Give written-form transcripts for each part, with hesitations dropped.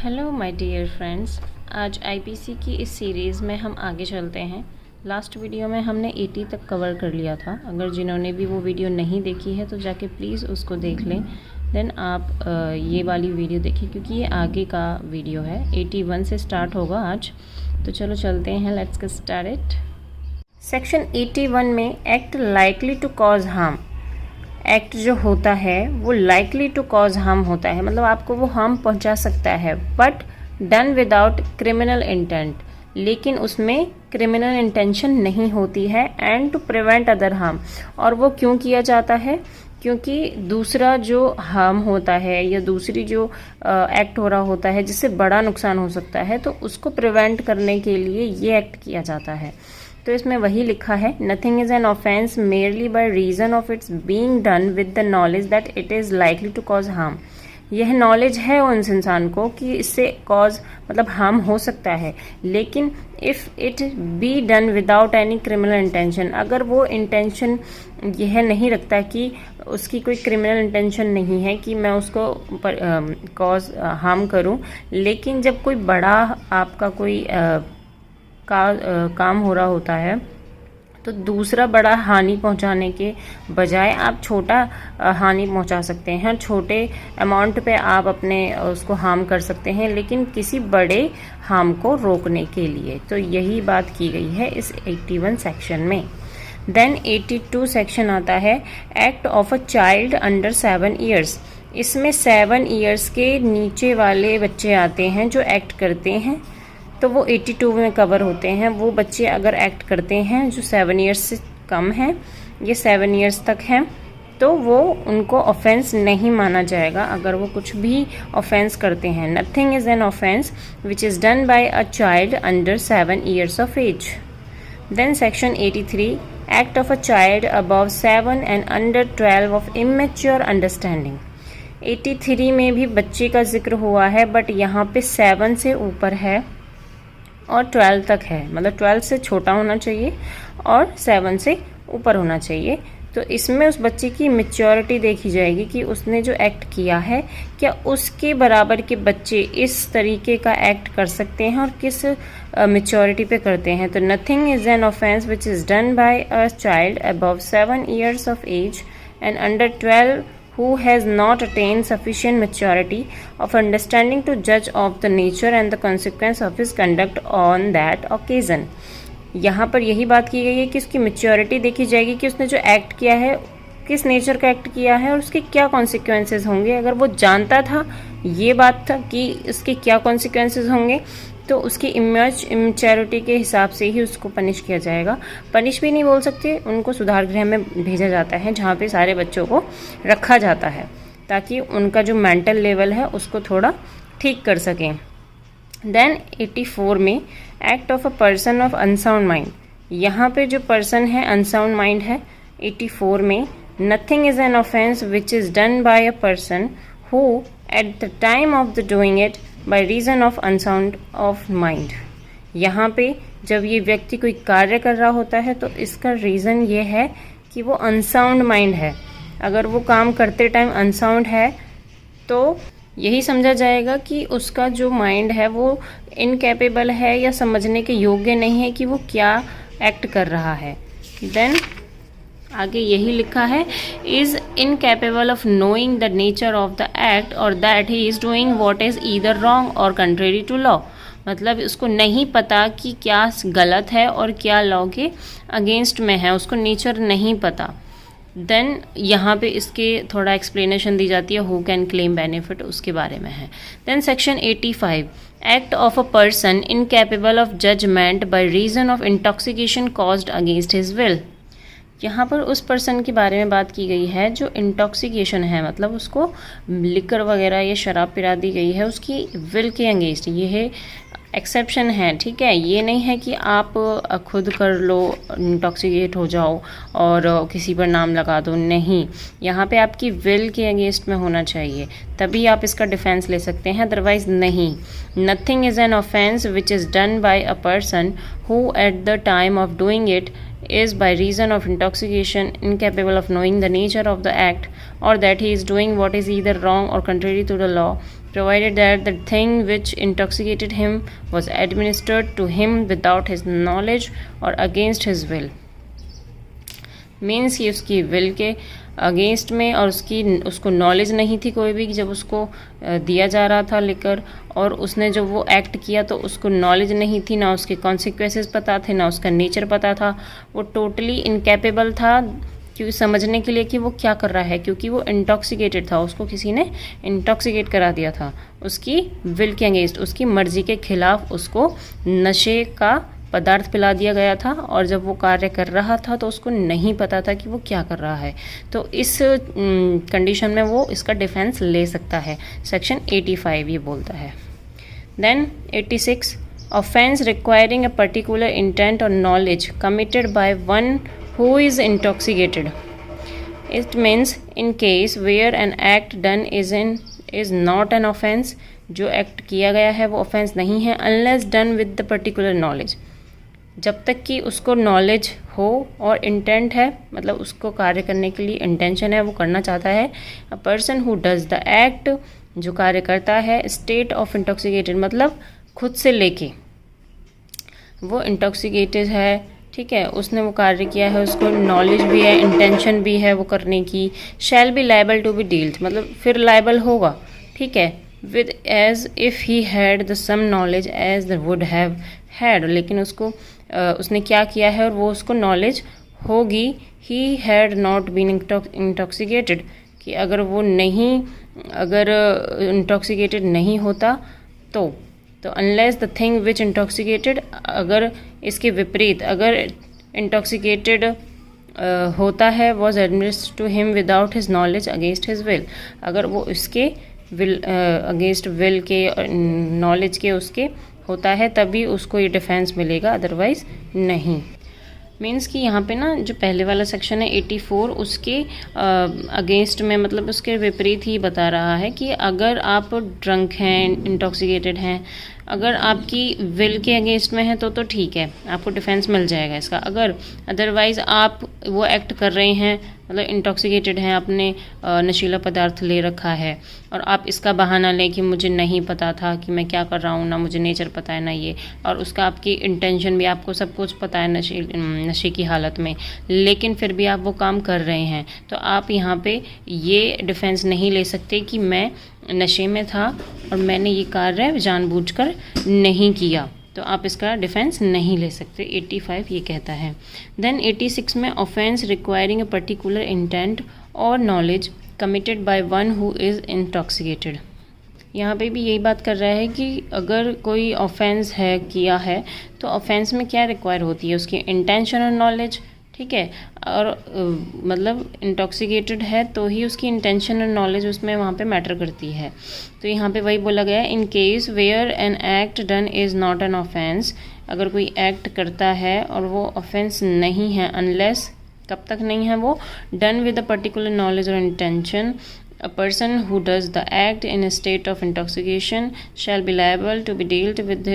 Hello my dear friends, आज IPC की इस सीरीज़ में हम आगे चलते हैं। लास्ट वीडियो में हमने 80 तक कवर कर लिया था। अगर जिन्होंने भी वो वीडियो नहीं देखी है तो जाके प्लीज़ उसको देख लें। देन आप ये वाली वीडियो देखिए क्योंकि ये आगे का वीडियो है। 81 से स्टार्ट होगा आज। तो चलो चलते हैं, लेट्स गेट स्टार्टेड। सेक्शन 81 में act likely to cause harm. Act जो होता है वो लाइकली टू कॉज हार्म होता है, मतलब आपको वो हार्म पहुंचा सकता है, but done without criminal intent, लेकिन उसमें क्रिमिनल इंटेंशन नहीं होती है। And to prevent other harm, और वो क्यों किया जाता है? क्योंकि दूसरा जो हार्म होता है या दूसरी जो एक्ट हो रहा होता है जिससे बड़ा नुकसान हो सकता है, तो उसको प्रिवेंट करने के लिए ये एक्ट किया जाता है। तो इसमें वही लिखा है, nothing is an offence merely by reason of its being done with the knowledge that it is likely to cause harm. यह नॉलेज है उस इंसान को कि इससे कॉज मतलब हार्म हो सकता है, लेकिन if it be done without any criminal intention, अगर वो इंटेंशन यह नहीं रखता कि उसकी कोई क्रिमिनल इंटेंशन नहीं है कि मैं उसको कॉज हार्म करूं, लेकिन जब कोई बड़ा आपका कोई काम हो रहा होता है तो दूसरा बड़ा हानि पहुंचाने के बजाय आप छोटा हानि पहुंचा सकते हैं। छोटे अमाउंट पे आप अपने उसको हार्म कर सकते हैं, लेकिन किसी बड़े हार्म को रोकने के लिए। तो यही बात की गई है इस 81 सेक्शन में। देन 82 सेक्शन आता है, act of a child under 7 years. इसमें 7 ईयर्स के नीचे वाले बच्चे आते हैं जो एक्ट करते हैं, तो वो 82 में कवर होते हैं। वो बच्चे अगर एक्ट करते हैं जो 7 ईयर्स से कम हैं, ये 7 ईयर्स तक हैं, तो वो उनको ऑफेंस नहीं माना जाएगा अगर वो कुछ भी ऑफेंस करते हैं। Nothing is an offence which is done by a child under 7 years of age. Then section 83, act of a child above 7 and under 12 of immature understanding. 83 में भी बच्चे का जिक्र हुआ है, बट यहाँ पे 7 से ऊपर है और 12 तक है, मतलब 12 से छोटा होना चाहिए और 7 से ऊपर होना चाहिए। तो इसमें उस बच्चे की मैच्योरिटी देखी जाएगी कि उसने जो एक्ट किया है, क्या उसके बराबर के बच्चे इस तरीके का एक्ट कर सकते हैं और किस मैच्योरिटी पे करते हैं। तो nothing is an offence which is done by a child above 7 years of age and under 12 who has not attained sufficient maturity of understanding to judge of the nature and the consequence of his conduct on that occasion। यहाँ पर यही बात की गई है कि उसकी maturity देखी जाएगी कि उसने जो एक्ट किया है किस नेचर का एक्ट किया है और उसके क्या कॉन्सिक्वेंसेज होंगे। अगर वो जानता था, ये बात था कि इसके क्या कॉन्सिक्वेंसेज होंगे, तो उसकी इमेच्योरिटी के हिसाब से ही उसको पनिश किया जाएगा। पनिश भी नहीं बोल सकते, उनको सुधार गृह में भेजा जाता है जहाँ पे सारे बच्चों को रखा जाता है ताकि उनका जो मेंटल लेवल है उसको थोड़ा ठीक कर सकें। देन 84 में, act of a person of unsound mind. यहाँ पे जो पर्सन है अनसाउंड माइंड है। 84 में, nothing is an offence which is done by a person who at the time of the doing it by reason of unsound of mind. यहाँ पे जब ये व्यक्ति कोई कार्य कर रहा होता है तो इसका रीज़न ये है कि वो अनसाउंड माइंड है। अगर वो काम करते टाइम अनसाउंड है तो यही समझा जाएगा कि उसका जो माइंड है वो इनकैपेबल है या समझने के योग्य नहीं है कि वो क्या एक्ट कर रहा है। देन आगे यही लिखा है, is incapable of knowing the nature of the act or that he is doing what is either wrong or contrary to law. मतलब उसको नहीं पता कि क्या गलत है और क्या लॉ के अगेंस्ट में है, उसको नेचर नहीं पता। देन यहाँ पे इसके थोड़ा एक्सप्लेनेशन दी जाती है, हु कैन क्लेम बेनिफिट, उसके बारे में है। Then section 85, act of a person incapable of judgement by reason of intoxication caused against his will. यहाँ पर उस पर्सन के बारे में बात की गई है जो इंटॉक्सिकेशन है, मतलब उसको लिकर वगैरह या शराब पिला दी गई है उसकी विल के अगेंस्ट। ये है एक्सेप्शन है, ठीक है। ये नहीं है कि आप खुद कर लो, इंटॉक्सिकेट हो जाओ और किसी पर नाम लगा दो, नहीं। यहाँ पे आपकी विल के अगेंस्ट में होना चाहिए, तभी आप इसका डिफेंस ले सकते हैं, अदरवाइज नहीं। Nothing is an offence which is done by a person who at the time of doing it is by reason of intoxication incapable of knowing the nature of the act or that he is doing what is either wrong or contrary to the law provided that the thing which intoxicated him was administered to him without his knowledge or against his will. Means कि उसकी will के against में और उसको knowledge नहीं थी कोई भी, जब उसको दिया जा रहा था लिकर, और उसने जब वो एक्ट किया तो उसको नॉलेज नहीं थी, ना उसके कॉन्सिक्वेंसेस पता थे, ना उसका नेचर पता था। वो टोटली इनकैपेबल था क्योंकि समझने के लिए कि वो क्या कर रहा है, क्योंकि वो इंटॉक्सिकेटेड था, उसको किसी ने इंटॉक्सिकेट करा दिया था उसकी विल के अगेंस्ट, उसकी मर्जी के खिलाफ उसको नशे का पदार्थ पिला दिया गया था, और जब वो कार्य कर रहा था तो उसको नहीं पता था कि वो क्या कर रहा है। तो इस कंडीशन में वो इसका डिफेंस ले सकता है। सेक्शन 85 ये बोलता है। Then 86, offence requiring a particular intent or knowledge committed by one who is intoxicated. It means in case where an act done is not an offense, जो एक्ट किया गया है वो ऑफेंस नहीं है, unless done with the particular knowledge, जब तक कि उसको नॉलेज हो और इंटेंट है, मतलब उसको कार्य करने के लिए इंटेंशन है, वो करना चाहता है। A person who does the act, जो कार्य करता है स्टेट ऑफ इंटॉक्सिकेटेड, मतलब खुद से लेके वो इंटॉक्सिकेटेड है, ठीक है, उसने वो कार्य किया है, उसको नॉलेज भी है, इंटेंशन भी है वो करने की। Shall be liable to be dealt, मतलब फिर लायबल होगा, ठीक है, with as if he had the same knowledge as the would have had, लेकिन उसको उसने क्या किया है और वो उसको नॉलेज होगी। He had not been intoxicated, कि अगर वो नहीं, अगर इंटॉक्सिकेटेड नहीं होता तो unless the thing which intoxicated, अगर इसके विपरीत अगर इंटॉक्सिकेटेड होता है, was administered to him without his knowledge against his will, अगर वो इसके विल अगेंस्ट विल के नॉलेज के उसके होता है तभी उसको ये डिफेंस मिलेगा, अदरवाइज नहीं। मीन्स कि यहाँ पे ना जो पहले वाला सेक्शन है 84, उसके अगेंस्ट में, मतलब उसके विपरीत ही बता रहा है कि अगर आप ड्रंक हैं, इंटॉक्सिकेटेड हैं, अगर आपकी विल के अगेंस्ट में है तो ठीक है, आपको डिफेंस मिल जाएगा इसका। अगर अदरवाइज़ आप वो एक्ट कर रहे हैं, मतलब इंटॉक्सिकेटेड हैं, आपने नशीला पदार्थ ले रखा है, और आप इसका बहाना लें कि मुझे नहीं पता था कि मैं क्या कर रहा हूँ, ना मुझे नेचर पता है ना ये, और उसका आपकी इंटेंशन भी, आपको सब कुछ पता है नशे की हालत में, लेकिन फिर भी आप वो काम कर रहे हैं, तो आप यहाँ पे ये डिफेंस नहीं ले सकते कि मैं नशे में था और मैंने ये कार्य जानबूझकर नहीं किया, तो आप इसका डिफेंस नहीं ले सकते। 85 ये कहता है। देन 86 में offence requiring a particular intent or knowledge committed by one who is intoxicated, यहाँ पे भी यही बात कर रहा है कि अगर कोई ऑफेंस है किया है तो ऑफेंस में क्या रिक्वायर होती है, उसकी इंटेंशन और नॉलेज, ठीक है, और मतलब इंटॉक्सिकेटेड है तो ही उसकी इंटेंशन और नॉलेज उसमें वहाँ पे मैटर करती है। तो यहाँ पे वही बोला गया है, in case where an act done is not an offence, अगर कोई एक्ट करता है और वो ऑफेंस नहीं है, अनलेस, कब तक नहीं है वो, done with a particular knowledge और intention, a person who does the act in a state of intoxication shall be liable to be dealt with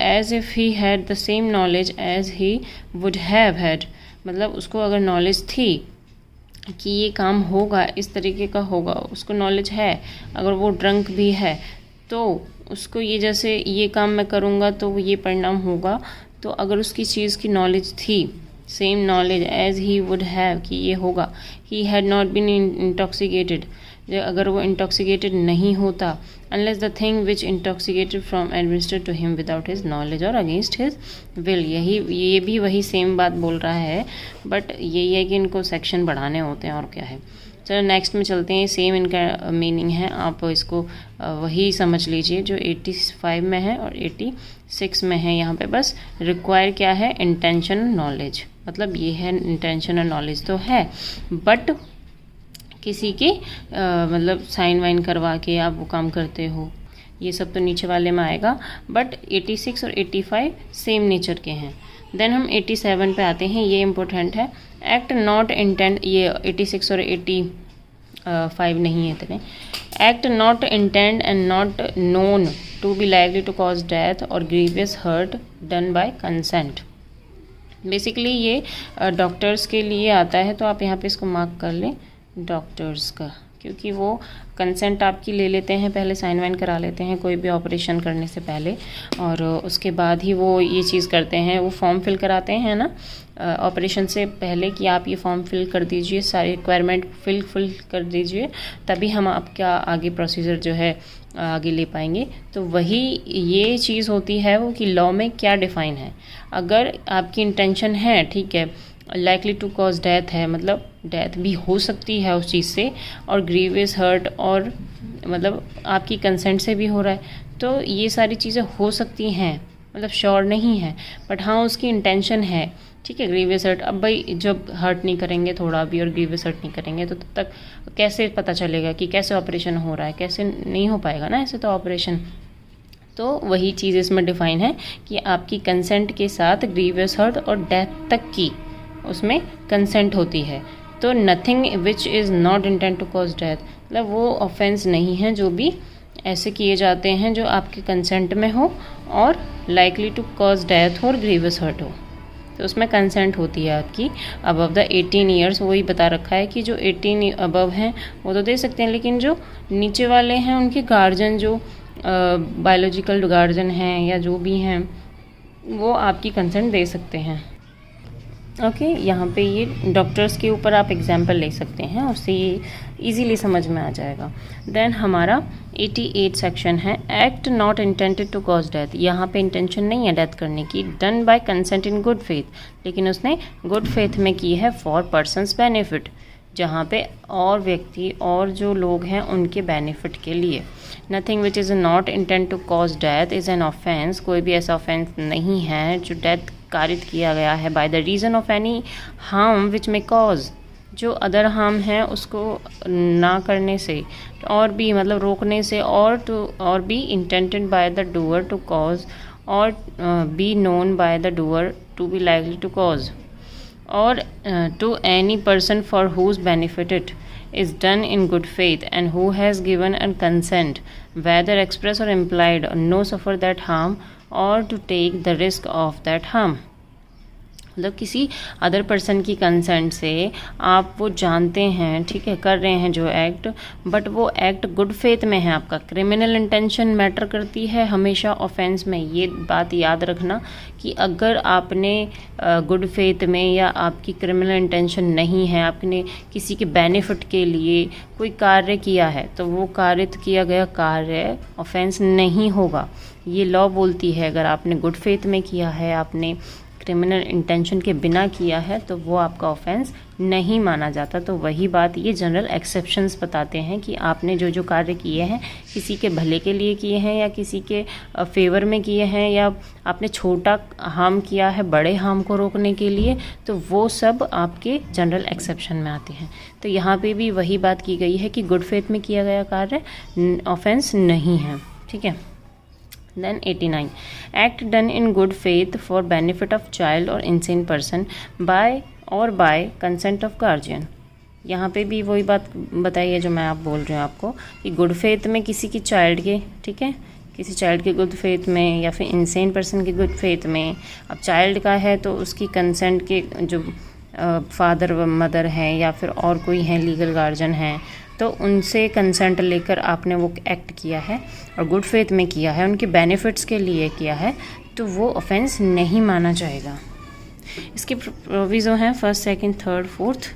as if he had the same knowledge as he would have had, मतलब उसको अगर knowledge थी कि ये काम होगा, इस तरीके का होगा, उसको नॉलेज है, अगर वो ड्रंक भी है तो उसको ये, जैसे ये काम मैं करूँगा तो ये परिणाम होगा, तो अगर उसकी चीज़ की नॉलेज थी, same knowledge as he would have, कि ये होगा, he had not been intoxicated, अगर वो इंटॉक्सिकेटेड नहीं होता, unless the thing which intoxicated from administered to him without his knowledge और अगेंस्ट हिज विल, ये भी वही सेम बात बोल रहा है, बट यही है कि इनको सेक्शन बढ़ाने होते हैं, और क्या है। चलो नेक्स्ट में चलते हैं, सेम इनका मीनिंग है, आप इसको वही समझ लीजिए जो 85 में है और 86 में है। यहाँ पे बस रिक्वायर क्या है, इंटेंशन नॉलेज, मतलब ये है इंटेंशन और नॉलेज तो है, बट किसी के मतलब साइन वाइन करवा के आप वो काम करते हो, ये सब तो नीचे वाले में आएगा, बट 86 और 85 सेम नेचर के हैं। देन हम 87 पे आते हैं, ये इम्पोर्टेंट है, एक्ट नॉट इंटेंड, ये 86 और 85 नहीं है इतने, act not intended and not known to be लाइवली to cause death or grievous hurt done by consent. Basically ये डॉक्टर्स के लिए आता है, तो आप यहाँ पे इसको मार्क कर लें, डॉक्टर्स का, क्योंकि वो कंसेंट आपकी ले लेते हैं, पहले साइन वाइन करा लेते हैं कोई भी ऑपरेशन करने से पहले, और उसके बाद ही वो ये चीज़ करते हैं, वो फॉर्म फिल कराते हैं ना ऑपरेशन से पहले कि आप ये फॉर्म फिल कर दीजिए, सारी रिक्वायरमेंट फिल कर दीजिए, तभी हम आपका आगे प्रोसीजर जो है आगे ले पाएंगे। तो वही ये चीज़ होती है वो कि लॉ में क्या डिफ़ाइन है। अगर आपकी इंटेंशन है, ठीक है, लाइकली टू कॉज डेथ है, मतलब डेथ भी हो सकती है उस चीज़ से, और ग्रीवियस हर्ट और मतलब आपकी कंसेंट से भी हो रहा है, तो ये सारी चीज़ें हो सकती हैं, मतलब श्योर नहीं है, बट हाँ उसकी इंटेंशन है, ठीक है। ग्रीवियस हर्ट, अब भाई जब हर्ट नहीं करेंगे थोड़ा भी और ग्रीवियस हर्ट नहीं करेंगे तो तब तक कैसे पता चलेगा कि कैसे ऑपरेशन हो रहा है, कैसे नहीं हो पाएगा ना ऐसे तो ऑपरेशन। तो वही चीज़ इसमें डिफाइन है कि आपकी कंसेंट के साथ ग्रीवियस हर्ट और डेथ तक की उसमें कंसेंट होती है। तो nothing which is not intent to cause death, मतलब वो ऑफेंस नहीं है जो भी ऐसे किए जाते हैं जो आपके कंसेंट में हो और लाइकली टू कॉज डेथ हो और ग्रीवियस हर्ट हो, तो उसमें कंसेंट होती है आपकी अबव द 18 ईयर्स। वही बता रखा है कि जो 18 अबव हैं वो तो दे सकते हैं, लेकिन जो नीचे वाले हैं उनके गार्जियन, जो बायोलॉजिकल गार्जियन हैं या जो भी हैं, वो आपकी कंसेंट दे सकते हैं। ओके, यहाँ पे ये डॉक्टर्स के ऊपर आप एग्जाम्पल ले सकते हैं, उससे ये इजीली समझ में आ जाएगा। देन हमारा 88 सेक्शन है, act not intended to cause death. यहाँ पे इंटेंशन नहीं है डेथ करने की, done by consent in good faith, लेकिन उसने गुड फेथ में की है फॉर पर्सनस बेनिफिट, जहाँ पे और व्यक्ति और जो लोग हैं उनके बेनिफिट के लिए। Nothing which is not intent to cause death is an offence, कोई भी ऐसा ऑफेंस नहीं है जो डेथ कारित किया गया है by the reason of any harm which may cause, जो अदर हार्म है उसको ना करने से, और भी मतलब रोकने से, or be intended by the doer to cause, or be known by the doer to be likely to cause, or to any person for whose benefit it is done in good faith and who has given a consent, whether express or implied, or no suffer that harm or to take the risk of that harm। मतलब किसी other person की consent से आप वो जानते हैं, ठीक है, कर रहे हैं जो एक्ट, बट वो एक्ट गुड फेथ में है, आपका क्रिमिनल इंटेंशन मैटर करती है हमेशा ऑफेंस में। ये बात याद रखना कि अगर आपने गुड फेथ में या आपकी क्रिमिनल इंटेंशन नहीं है, आपने किसी के बेनिफिट के लिए कोई कार्य किया है, तो वो कारित किया गया कार्य ऑफेंस नहीं होगा। ये लॉ बोलती है अगर आपने गुड फेथ में किया है, आपने क्रिमिनल इंटेंशन के बिना किया है, तो वो आपका ऑफेंस नहीं माना जाता। तो वही बात ये जनरल एक्सेप्शंस बताते हैं कि आपने जो जो कार्य किए हैं, किसी के भले के लिए किए हैं या किसी के फेवर में किए हैं, या आपने छोटा हार्म किया है बड़े हार्म को रोकने के लिए, तो वो सब आपके जनरल एक्सेप्शन में आते हैं। तो यहाँ पे भी वही बात की गई है कि गुड फेथ में किया गया कार्य ऑफेंस नहीं है, ठीक है। Then 89, act done in good faith for benefit of child or insane person by consent of guardian। यहाँ पे भी वही बात बताई है जो मैं आप बोल रही हूँ आपको, कि गुड फेथ में किसी की चाइल्ड के, ठीक है, किसी चाइल्ड के गुड फेथ में या फिर इंसेन पर्सन के गुड फेथ में। अब चाइल्ड का है तो उसकी कंसेंट के जो फादर व मदर हैं या फिर और कोई हैं लीगल गार्जियन हैं, तो उनसे कंसेंट लेकर आपने वो एक्ट किया है और गुड फेथ में किया है, उनके बेनिफिट्स के लिए किया है, तो वो ऑफेंस नहीं माना जाएगा। इसके प्रोविज़ो हैं फर्स्ट, सेकंड, थर्ड, फोर्थ,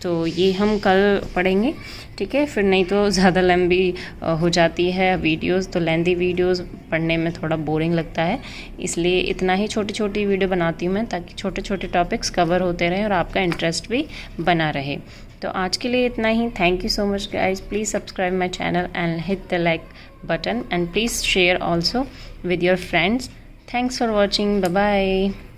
तो ये हम कल पढ़ेंगे, ठीक है। फिर नहीं तो ज़्यादा लंबी हो जाती है वीडियोस, तो लेंथी वीडियोस पढ़ने में थोड़ा बोरिंग लगता है, इसलिए इतना ही छोटी छोटी वीडियो बनाती हूँ मैं, ताकि छोटे छोटे टॉपिक्स कवर होते रहें और आपका इंटरेस्ट भी बना रहे। तो आज के लिए इतना ही। Thank you so much guys, please subscribe my channel and hit the like button, and please share also with your friends. Thanks for watching. Bye bye.